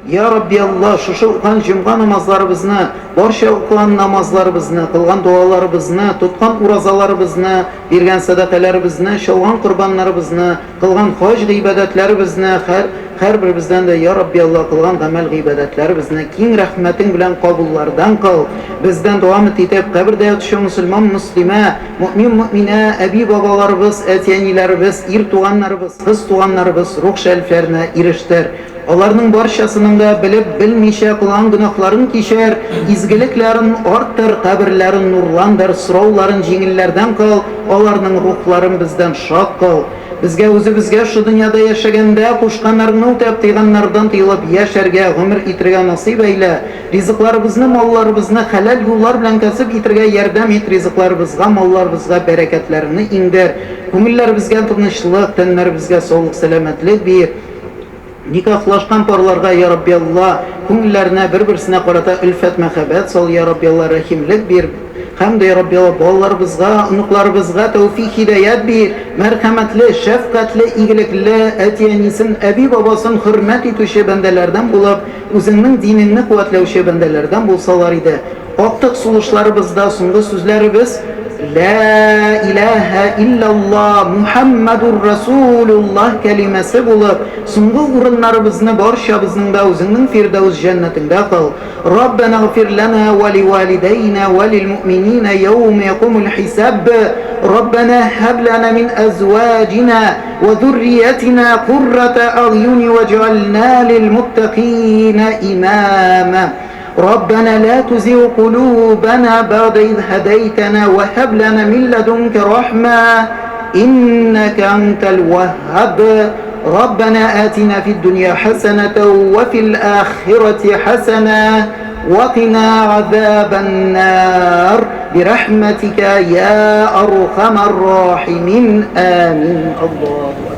Ya Rabbi Allah, şuşu ukan jımgan namazlarımızını, barşa okulan namazlarımızını, kılgan dualarımızını, tutkan urazalarımızını, birgen sadakalarımızını, şalgan kurbanlarımızını, kılgan hacd ibadetlerimizni, her birimizden de Ya Rabbi Allah kılgan amel ibadetlerimizni king rahmetin bilen kabullardan kıl. Bizden devam etip kabirde yatışan Müslüman, Müslüme, mümin, mümine, ebi babalarımız, etiyenilerimiz, tuğanlarımız, kız tuğanlarımız, ruh şeriflerine eriştir. Onların barşasının da bilip bilmişe kılan günahların kişer, izgiliklerin arttır, kabirlerin nurlandır, sıravların jingillerden kıl, onların ruhların bizden şak kıl. Bizge özümüzge şu dünyada yaşaganda kuşkanlarını ötep tıyganlardan tıyılıp yaşarga, ömür itirge nasip eyle. Rizıklarımızını, mallarımızını halal yollar bilen kasıp itirge yardım et, rizıklarımızga, mallarımızga bereketlerini indir. Kömüllerimizge tınışlık, tenlerimizge soğuk, selametlik bir. Nikahlaşkan parlarga Ya Rabbi Allah, kömüllerine bir-birisine karata ülfet mehabet sal Ya Rabbi Allah, rahimlik bir. Hem de Ya Rabbi Allah ballarımızga, unuklarımızga tevfik hidayet bir, merhametli, şefkatli, iyilikli, etiyenisin, ebi babasın hürmet etuşu bendelerden bulup, özünün dinini kuvvetlevşi bendelerden bulsalar idi. Aktık suluşlarımızda sungu sözlerimiz, La ilahe illallah Muhammedur Resulullah kelimesi bulup sungu urunlarımızını barşabızın da özünün firdevz cennetinde kıl. Rabbena gfir lana ve li valideyna ve lil mu'minina yevme yekumul hisab. Rabbena heb lana min azvacina ve zurriyetina kurrata a'yuni ve cealna lil muttakina imama. ربنا لا تزغ قلوبنا بعد إذ هديتنا وهب لنا من لدنك رحمة إنك أنت الوهاب ربنا آتنا في الدنيا حسنة وفي الآخرة حسنة وقنا عذاب النار برحمتك يا أرحم الراحمين آمين الله أكبر.